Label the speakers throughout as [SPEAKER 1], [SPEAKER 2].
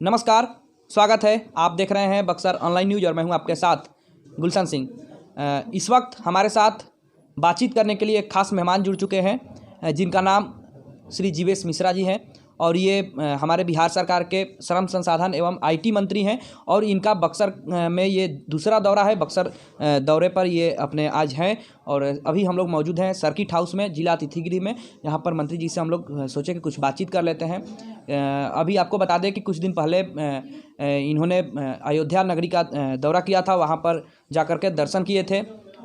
[SPEAKER 1] नमस्कार, स्वागत है। आप देख रहे हैं बक्सर ऑनलाइन न्यूज़ और मैं हूं आपके साथ गुलशन सिंह। इस वक्त हमारे साथ बातचीत करने के लिए एक खास मेहमान जुड़ चुके हैं, जिनका नाम श्री जीवेश मिश्रा जी हैं और ये हमारे बिहार सरकार के श्रम संसाधन एवं आईटी मंत्री हैं और इनका बक्सर में ये दूसरा दौरा है। बक्सर दौरे पर ये अपने आज हैं और अभी हम लोग मौजूद हैं सर्किट हाउस में, जिला अतिथिगृह में। यहाँ पर मंत्री जी से हम लोग सोचे कि कुछ बातचीत कर लेते हैं। अभी आपको बता दें कि कुछ दिन पहले इन्होंने अयोध्या नगरी का दौरा किया था, वहाँ पर जाकर के दर्शन किए थे।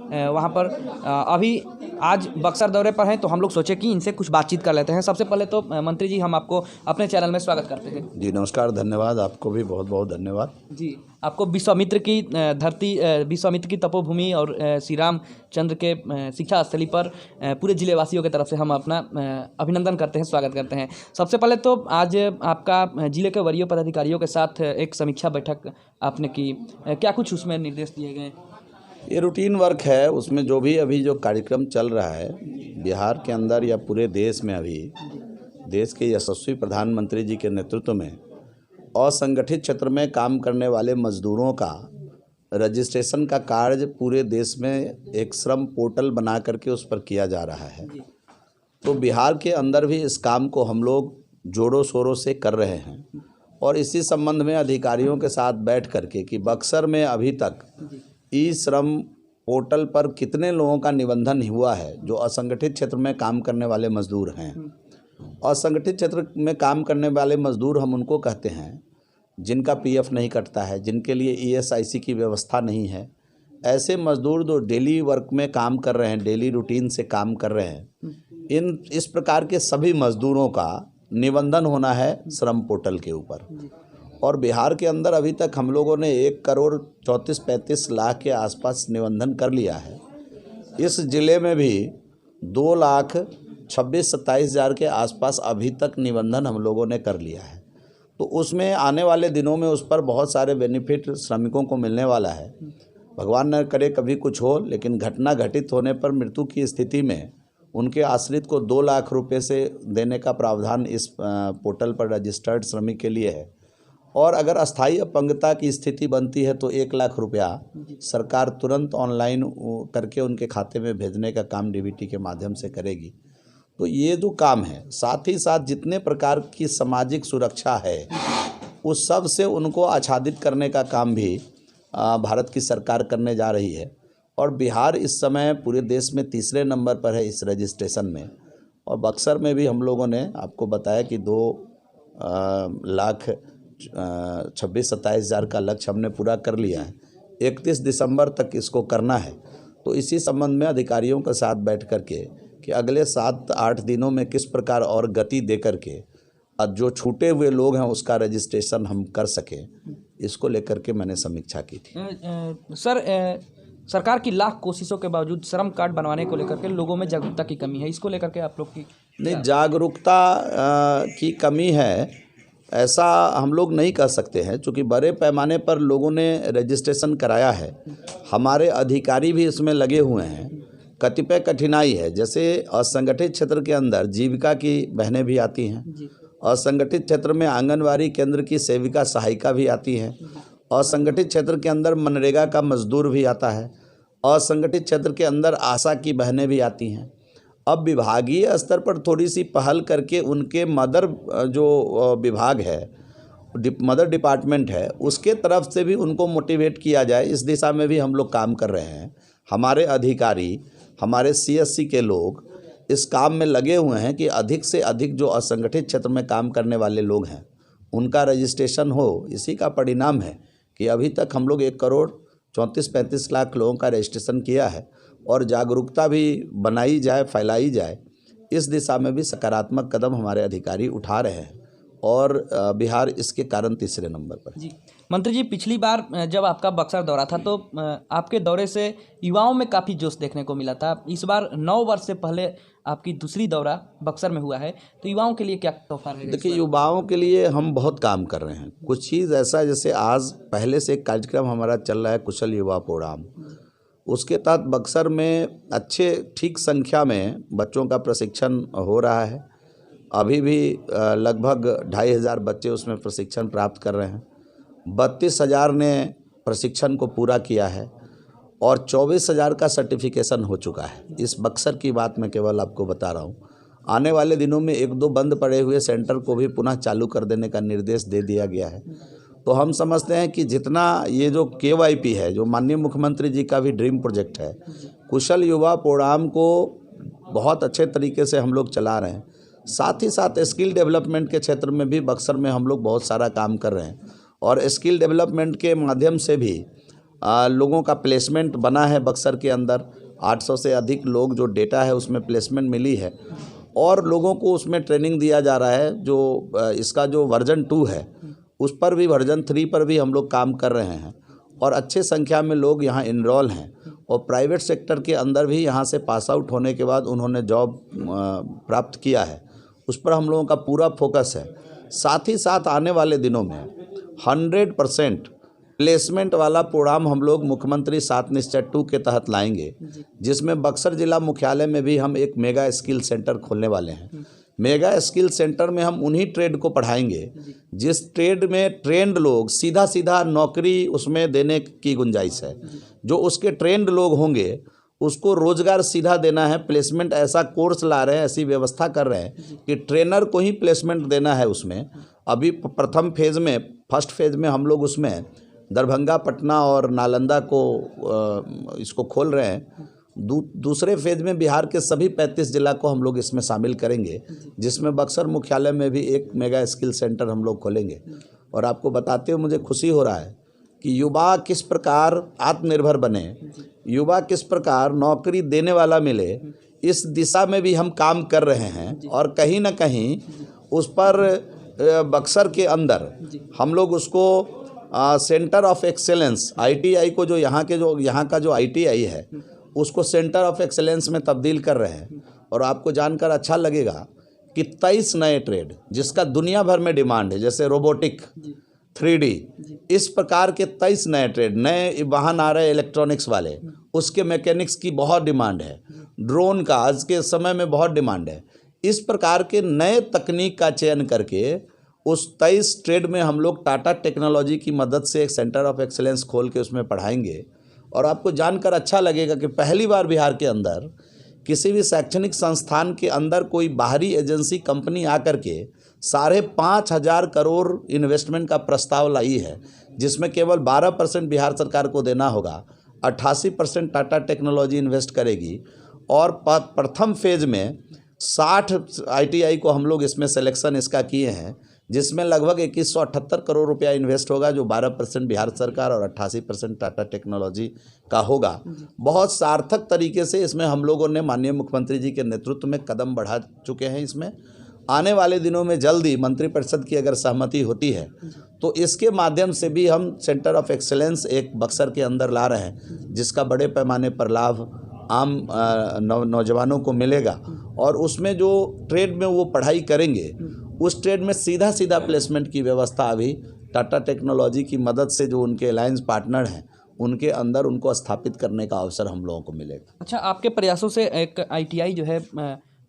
[SPEAKER 1] वहाँ पर अभी आज बक्सर दौरे पर हैं, तो हम लोग सोचे कि इनसे कुछ बातचीत कर लेते हैं। सबसे पहले तो मंत्री जी, हम आपको अपने चैनल में स्वागत करते हैं।
[SPEAKER 2] जी नमस्कार, धन्यवाद। आपको भी बहुत बहुत धन्यवाद।
[SPEAKER 1] जी, आपको विश्वामित्र की धरती, विश्वामित्र की तपोभूमि और श्री रामचंद्र के शिक्षा स्थली पर पूरे जिलेवासियों की तरफ से हम अपना अभिनंदन करते हैं, स्वागत करते हैं। सबसे पहले तो आज आपका जिले के वरीय पदाधिकारियों के साथ एक समीक्षा बैठक आपने की, क्या कुछ उसमें निर्देश दिए गए?
[SPEAKER 2] ये रूटीन वर्क है, उसमें जो भी अभी जो कार्यक्रम चल रहा है बिहार के अंदर या पूरे देश में, अभी देश के यशस्वी प्रधानमंत्री जी के नेतृत्व में असंगठित क्षेत्र में काम करने वाले मजदूरों का रजिस्ट्रेशन का कार्य पूरे देश में एक श्रम पोर्टल बना करके उस पर किया जा रहा है। तो बिहार के अंदर भी इस काम को हम लोग जोरों शोरों से कर रहे हैं और इसी संबंध में अधिकारियों के साथ बैठ करके कि बक्सर में अभी तक ई श्रम पोर्टल पर कितने लोगों का निबंधन हुआ है जो असंगठित क्षेत्र में काम करने वाले मजदूर हैं। असंगठित क्षेत्र में काम करने वाले मजदूर हम उनको कहते हैं जिनका पीएफ नहीं कटता है, जिनके लिए ईएसआईसी की व्यवस्था नहीं है। ऐसे मजदूर जो डेली वर्क में काम कर रहे हैं, डेली रूटीन से काम कर रहे हैं, इस प्रकार के सभी मजदूरों का निबंधन होना है श्रम पोर्टल के ऊपर। और बिहार के अंदर अभी तक हम लोगों ने 1,34-35 लाख के आसपास निबंधन कर लिया है। इस ज़िले में भी 2,26,27 हज़ार के आसपास अभी तक निबंधन हम लोगों ने कर लिया है। तो उसमें आने वाले दिनों में उस पर बहुत सारे बेनिफिट श्रमिकों को मिलने वाला है। भगवान न करे कभी कुछ हो, लेकिन घटना घटित होने पर मृत्यु की स्थिति में उनके आश्रित को 2 लाख रुपये से देने का प्रावधान इस पोर्टल पर रजिस्टर्ड श्रमिक के लिए है। और अगर अस्थायी अपंगता की स्थिति बनती है तो 1 लाख रुपया सरकार तुरंत ऑनलाइन करके उनके खाते में भेजने का काम डीबीटी के माध्यम से करेगी। तो ये जो काम है, साथ ही साथ जितने प्रकार की सामाजिक सुरक्षा है उस सब से उनको आच्छादित करने का काम भी भारत की सरकार करने जा रही है। और बिहार इस समय पूरे देश में तीसरे नंबर पर है इस रजिस्ट्रेशन में। और बक्सर में भी हम लोगों ने आपको बताया कि 2,26,27 हज़ार का लक्ष्य हमने पूरा कर लिया है। 31 दिसंबर तक इसको करना है। तो इसी संबंध में अधिकारियों के साथ बैठ करके कि अगले 7-8 दिनों में किस प्रकार और गति दे करके जो छूटे हुए लोग हैं उसका रजिस्ट्रेशन हम कर सकें, इसको लेकर के मैंने समीक्षा की थी।
[SPEAKER 1] सर, सरकार की लाख कोशिशों के बावजूद श्रम कार्ड बनवाने को लेकर के लोगों में जागरूकता की कमी है, इसको लेकर के आप लोग की?
[SPEAKER 2] नहीं, जागरूकता की कमी है ऐसा हम लोग नहीं कह सकते हैं, क्योंकि बड़े पैमाने पर लोगों ने रजिस्ट्रेशन कराया है। हमारे अधिकारी भी इसमें लगे हुए हैं। कतिपय कठिनाई है, जैसे असंगठित क्षेत्र के अंदर जीविका की बहनें भी आती हैं, असंगठित क्षेत्र में आंगनवाड़ी केंद्र की सेविका सहायिका भी आती हैं, असंगठित क्षेत्र के अंदर मनरेगा का मजदूर भी आता है, असंगठित क्षेत्र के अंदर आशा की बहनें भी आती हैं। अब विभागीय स्तर पर थोड़ी सी पहल करके उनके मदर जो विभाग है, मदर डिपार्टमेंट है, उसके तरफ से भी उनको मोटिवेट किया जाए, इस दिशा में भी हम लोग काम कर रहे हैं। हमारे अधिकारी, हमारे सीएससी के लोग इस काम में लगे हुए हैं कि अधिक से अधिक जो असंगठित क्षेत्र में काम करने वाले लोग हैं उनका रजिस्ट्रेशन हो। इसी का परिणाम है कि अभी तक हम लोग 1,34-35 लाख लोगों का रजिस्ट्रेशन किया है और जागरूकता भी बनाई जाए, फैलाई जाए, इस दिशा में भी सकारात्मक कदम हमारे अधिकारी उठा रहे हैं और बिहार इसके कारण तीसरे नंबर पर।
[SPEAKER 1] जी मंत्री जी, पिछली बार जब आपका बक्सर दौरा था तो आपके दौरे से युवाओं में काफ़ी जोश देखने को मिला था। इस बार 9 वर्ष से पहले आपकी दूसरी दौरा बक्सर में हुआ है, तो युवाओं के लिए क्या तोहफा रहेगा?
[SPEAKER 2] देखिए, युवाओं के लिए हम बहुत काम कर रहे हैं। कुछ चीज़ ऐसा, जैसे आज पहले से एक कार्यक्रम हमारा चल रहा है कुशल युवा प्रोग्राम, उसके तहत बक्सर में अच्छे ठीक संख्या में बच्चों का प्रशिक्षण हो रहा है। अभी भी लगभग 2500 बच्चे उसमें प्रशिक्षण प्राप्त कर रहे हैं। 32,000 ने प्रशिक्षण को पूरा किया है और 24,000 का सर्टिफिकेशन हो चुका है। इस बक्सर की बात मैं केवल आपको बता रहा हूँ। आने वाले दिनों में 1-2 बंद पड़े हुए सेंटर को भी पुनः चालू कर देने का निर्देश दे दिया गया है। तो हम समझते हैं कि जितना ये जो KYP है, जो माननीय मुख्यमंत्री जी का भी ड्रीम प्रोजेक्ट है, कुशल युवा प्रोग्राम को बहुत अच्छे तरीके से हम लोग चला रहे हैं। साथ ही साथ स्किल डेवलपमेंट के क्षेत्र में भी बक्सर में हम लोग बहुत सारा काम कर रहे हैं और स्किल डेवलपमेंट के माध्यम से भी लोगों का प्लेसमेंट बना है। बक्सर के अंदर 800 से अधिक लोग जो डेटा है उसमें प्लेसमेंट मिली है और लोगों को उसमें ट्रेनिंग दिया जा रहा है। जो इसका जो वर्जन 2 है उस पर भी, वर्जन 3 पर भी हम लोग काम कर रहे हैं और अच्छे संख्या में लोग यहाँ इनरोल हैं और प्राइवेट सेक्टर के अंदर भी यहाँ से पास आउट होने के बाद उन्होंने जॉब प्राप्त किया है। उस पर हम लोगों का पूरा फोकस है। साथ ही साथ आने वाले दिनों में 100% प्लेसमेंट वाला प्रोग्राम हम लोग मुख्यमंत्री 7 निश्चय 2 के तहत लाएंगे, जिसमें बक्सर जिला मुख्यालय में भी हम एक मेगा स्किल सेंटर खोलने वाले हैं। मेगा स्किल सेंटर में हम उन्हीं ट्रेड को पढ़ाएंगे जिस ट्रेड में ट्रेंड लोग सीधा नौकरी उसमें देने की गुंजाइश है। जो उसके ट्रेंड लोग होंगे उसको रोजगार सीधा देना है। प्लेसमेंट ऐसा कोर्स ला रहे हैं, ऐसी व्यवस्था कर रहे हैं कि ट्रेनर को ही प्लेसमेंट देना है उसमें। अभी प्रथम फेज़ में, फर्स्ट फेज़ में हम लोग उसमें दरभंगा, पटना और नालंदा को इसको खोल रहे हैं। दूसरे फेज़ में बिहार के सभी 35 जिला को हम लोग इसमें शामिल करेंगे, जिसमें बक्सर मुख्यालय में भी एक मेगा स्किल सेंटर हम लोग खोलेंगे। और आपको बताते हुए मुझे खुशी हो रहा है कि युवा किस प्रकार आत्मनिर्भर बने, युवा किस प्रकार नौकरी देने वाला मिले, इस दिशा में भी हम काम कर रहे हैं। और कहीं ना कहीं उस पर बक्सर के अंदर हम लोग उसको सेंटर ऑफ एक्सेलेंस ITI को, जो यहाँ का जो ITI है उसको सेंटर ऑफ एक्सेलेंस में तब्दील कर रहे हैं। और आपको जानकर अच्छा लगेगा कि 23 नए ट्रेड जिसका दुनिया भर में डिमांड है, जैसे रोबोटिक, 3D, इस प्रकार के 23 नए ट्रेड, नए वाहन आ रहे हैं इलेक्ट्रॉनिक्स वाले, उसके मैकेनिक्स की बहुत डिमांड है। ड्रोन का आज के समय में बहुत डिमांड है। इस प्रकार के नए तकनीक का चयन करके उस 23 ट्रेड में हम लोग टाटा टेक्नोलॉजी की मदद से एक सेंटर ऑफ एक्सेलेंस खोल के उसमें पढ़ाएंगे। और आपको जानकर अच्छा लगेगा कि पहली बार बिहार के अंदर किसी भी शैक्षणिक संस्थान के अंदर कोई बाहरी एजेंसी कंपनी आकर के 5,500 करोड़ इन्वेस्टमेंट का प्रस्ताव लाई है, जिसमें केवल 12% बिहार सरकार को देना होगा, 88% टाटा टेक्नोलॉजी इन्वेस्ट करेगी। और प्रथम फेज में 60 ITI को हम लोग इसमें सिलेक्शन इसका किए हैं, जिसमें लगभग 2178 करोड़ रुपया इन्वेस्ट होगा, जो 12% बिहार सरकार और 88% टाटा टेक्नोलॉजी का होगा। बहुत सार्थक तरीके से इसमें हम लोगों ने माननीय मुख्यमंत्री जी के नेतृत्व में कदम बढ़ा चुके हैं। इसमें आने वाले दिनों में जल्दी मंत्रिपरिषद की अगर सहमति होती है तो इसके माध्यम से भी हम सेंटर ऑफ एक्सेलेंस एक बक्सर के अंदर ला रहे हैं, जिसका बड़े पैमाने पर लाभ आम नौजवानों को मिलेगा। और उसमें जो ट्रेड में वो पढ़ाई करेंगे उस ट्रेड में सीधा प्लेसमेंट की व्यवस्था अभी टाटा टेक्नोलॉजी की मदद से, जो उनके अलायंस पार्टनर हैं, उनके अंदर उनको स्थापित करने का अवसर हम लोगों को मिलेगा।
[SPEAKER 1] अच्छा, आपके प्रयासों से एक ITI जो है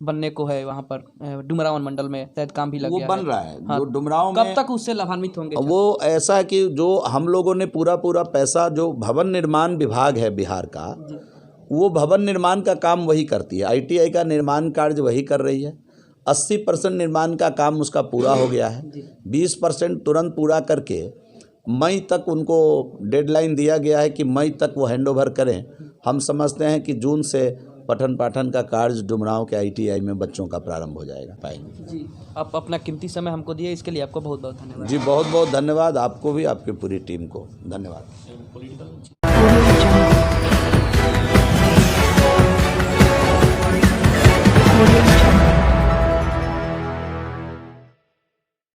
[SPEAKER 1] बनने को है वहाँ पर डुमरावन मंडल में शायद काम भी लग गया है।
[SPEAKER 2] वो बन रहा है।
[SPEAKER 1] हाँ,
[SPEAKER 2] जो डुमराव में
[SPEAKER 1] कब तक उससे लाभान्वित होंगे?
[SPEAKER 2] वो ऐसा कि जो हम लोगों ने पूरा पैसा, जो भवन निर्माण विभाग है बिहार का, वो भवन निर्माण का काम वही करती है। ITI का निर्माण कार्य वही कर रही है। 80% निर्माण का काम उसका पूरा हो गया है। 20% तुरंत पूरा करके मई तक उनको डेडलाइन दिया गया है कि मई तक वो हैंडओवर करें। हम समझते हैं कि जून से पठन पाठन का कार्य डुमराव के ITI में बच्चों का प्रारंभ हो जाएगा। पाएंगे
[SPEAKER 1] जी, आप अपना कीमती समय हमको दिए, इसके लिए आपको बहुत बहुत धन्यवाद।
[SPEAKER 2] जी, बहुत बहुत धन्यवाद आपको भी, आपकी पूरी टीम को धन्यवाद।